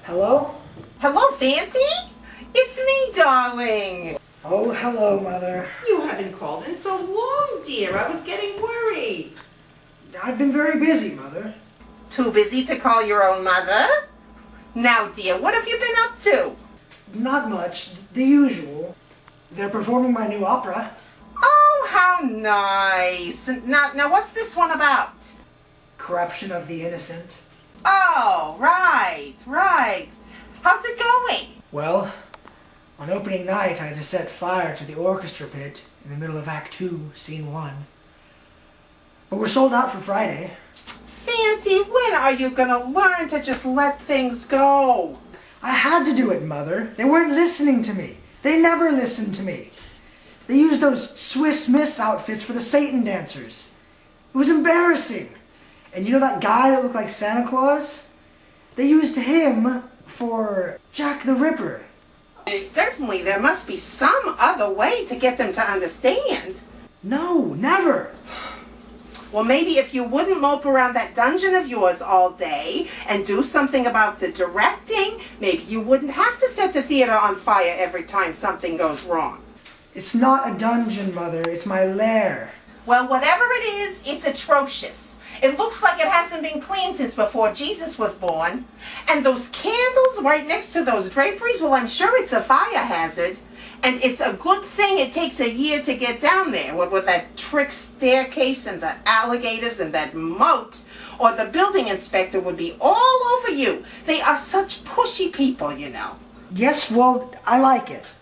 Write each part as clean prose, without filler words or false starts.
Hello? Hello, Fanty? It's me, darling. Oh, hello, Mother. You haven't called in so long, dear. I was getting worried. I've been very busy, Mother. Too busy to call your own mother? Now, dear, what have you been up to? Not much. The usual. They're performing my new opera. Oh, how nice. Now, what's this one about? Corruption of the Innocent. Oh, right. How's it going? Well, on opening night, I had to set fire to the orchestra pit in the middle of Act 2, Scene 1. But we're sold out for Friday. Fanty, when are you going to learn to just let things go? I had to do it, Mother. They weren't listening to me. They never listened to me. They used those Swiss Miss outfits for the Satan dancers. It was embarrassing. And you know that guy that looked like Santa Claus? They used him for Jack the Ripper. Certainly, there must be some other way to get them to understand. No, never. Well, maybe if you wouldn't mope around that dungeon of yours all day and do something about the directing, maybe you wouldn't have to set the theater on fire every time something goes wrong. It's not a dungeon, Mother. It's my lair. Well, whatever it is, it's atrocious. It looks like it hasn't been cleaned since before Jesus was born. And those candles right next to those draperies, well, I'm sure it's a fire hazard. And it's a good thing it takes a year to get down there with that trick staircase and the alligators and that moat, or the building inspector would be all over you. They are such pushy people, you know. Yes, well, I like it.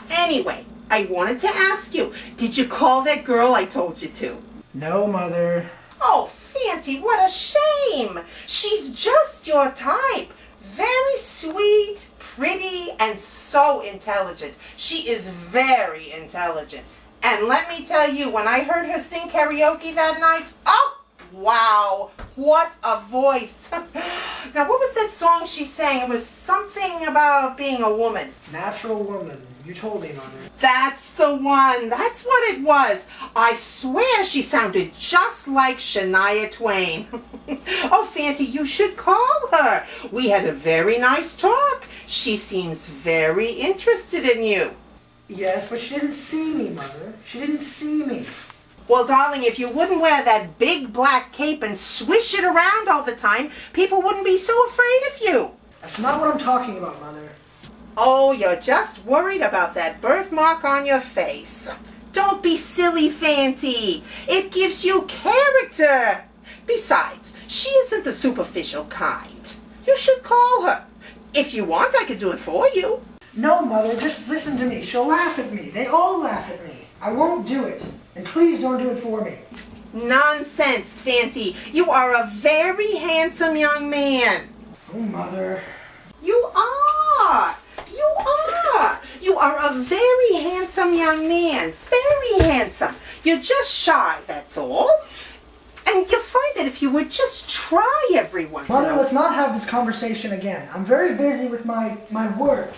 Anyway, I wanted to ask you, did you call that girl I told you to? No, Mother. Oh, Fanty, what a shame. She's just your type. Very sweet, pretty, and so intelligent. She is very intelligent. And let me tell you, when I heard her sing karaoke that night, oh, wow, what a voice. Now, what was that song she sang? It was something about being a woman. Natural Woman. You told me, Mother. That's the one. That's what it was. I swear she sounded just like Shania Twain. Oh, Fanty, you should call her. We had a very nice talk. She seems very interested in you. Yes, but she didn't see me, Mother. She didn't see me. Well, darling, if you wouldn't wear that big black cape and swish it around all the time, people wouldn't be so afraid of you. That's not what I'm talking about, Mother. Oh, you're just worried about that birthmark on your face. Don't be silly, Fanty. It gives you character. Besides, she isn't the superficial kind. You should call her. If you want, I could do it for you. No, Mother, just listen to me. She'll laugh at me. They all laugh at me. I won't do it. And please don't do it for me. Nonsense, Fanty. You are a very handsome young man. Oh, Mother. You are. You are a very handsome young man. Very handsome. You're just shy, that's all. And you'll find that if you would just try every once in a Mother, while. let's not have this conversation again. I'm very busy with my work.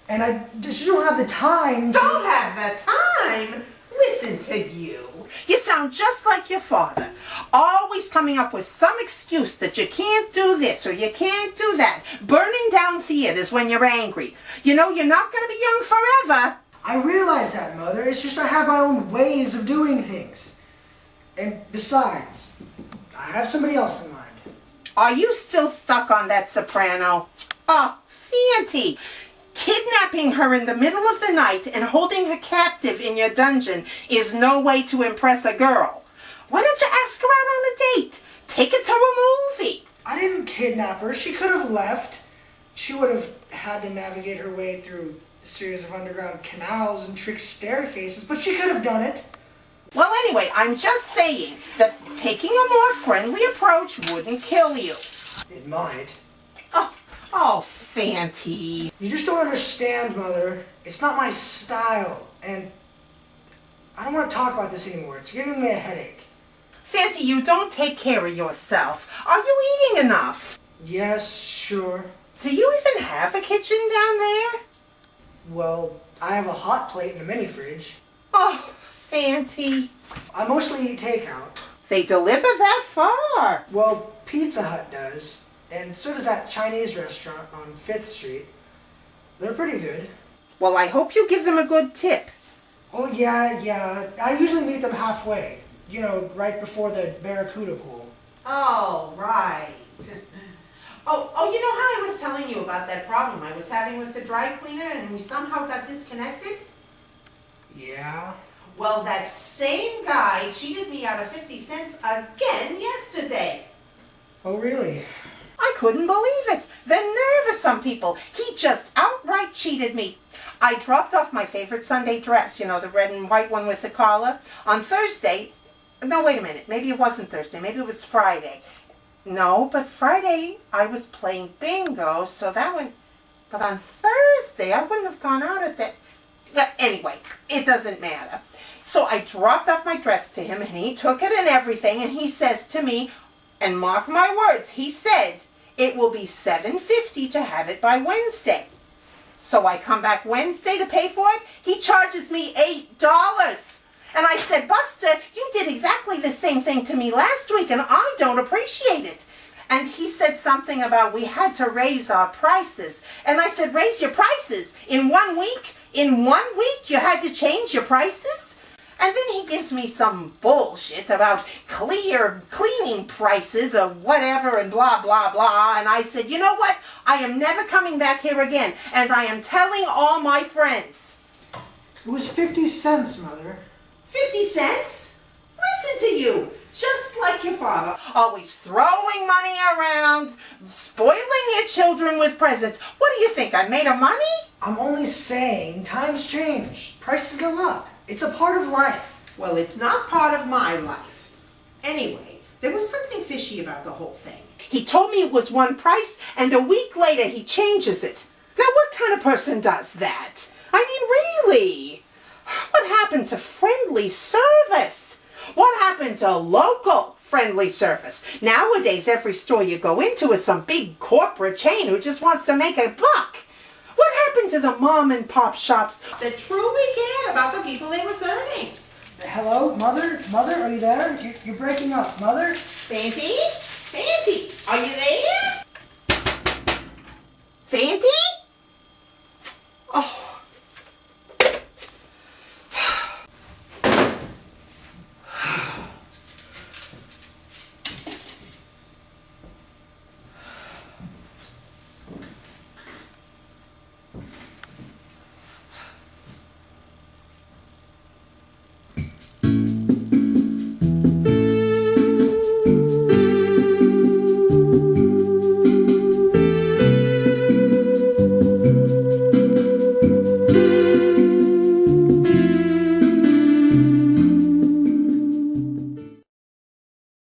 And I just don't have the time to... Don't have the time? Listen to you. You sound just like your father. Always coming up with some excuse that you can't do this or you can't do that. Burning down theaters when you're angry. You know you're not going to be young forever. I realize that, Mother. It's just I have my own ways of doing things. And besides, I have somebody else in mind. Are you still stuck on that soprano? Oh, Fanty. Kidnapping her in the middle of the night and holding her captive in your dungeon is no way to impress a girl. Why don't you ask her out on a date? Take her to a movie. I didn't kidnap her. She could have left. She would have had to navigate her way through a series of underground canals and trick staircases, but she could have done it. Well, anyway, I'm just saying that taking a more friendly approach wouldn't kill you. It might. Oh, Fanty. You just don't understand, Mother. It's not my style, and I don't want to talk about this anymore. It's giving me a headache. Fanty, you don't take care of yourself. Are you eating enough? Yes, sure. Do you even have a kitchen down there? Well, I have a hot plate and a mini fridge. Oh, Fanty. I mostly eat takeout. They deliver that far. Well, Pizza Hut does. And so does that Chinese restaurant on 5th Street. They're pretty good. Well, I hope you give them a good tip. Oh, yeah. I usually meet them halfway. You know, right before the Barracuda pool. Oh, right. Oh, you know how I was telling you about that problem I was having with the dry cleaner and we somehow got disconnected? Yeah? Well, that same guy cheated me out of 50 cents again yesterday. Oh, really? I couldn't believe it. The nerve of some people. He just outright cheated me. I dropped off my favorite Sunday dress, you know, the red and white one with the collar, on Thursday. No, wait a minute. Maybe it wasn't Thursday. Maybe it was Friday. No, but Friday I was playing bingo, so that went... But on Thursday I wouldn't have gone out at that... But anyway, it doesn't matter. So I dropped off my dress to him, and he took it and everything, and he says to me, and mark my words, he said, it will be $7.50 to have it by Wednesday. So I come back Wednesday to pay for it. He charges me $8. And I said, Buster, you did exactly the same thing to me last week, and I don't appreciate it. And he said something about we had to raise our prices. And I said, raise your prices? In 1 week? In 1 week you had to change your prices? And then he gives me some bullshit about cleaning prices or whatever and blah, blah, blah. And I said, you know what? I am never coming back here again. And I am telling all my friends. It was 50 cents, Mother. 50 cents? Listen to you. Just like your father. Always throwing money around, spoiling your children with presents. What do you think? I made of money? I'm only saying times change. Prices go up. It's a part of life. Well, it's not part of my life. Anyway, there was something fishy about the whole thing. He told me it was one price, and a week later he changes it. Now, what kind of person does that? I mean, really? What happened to friendly service? What happened to local friendly service? Nowadays, every store you go into is some big corporate chain who just wants to make a buck. What happened to the mom and pop shops that truly cared about the people they were serving? Hello, Mother? Mother, are you there? You're breaking up. Mother? Fancy? Fancy, are you there?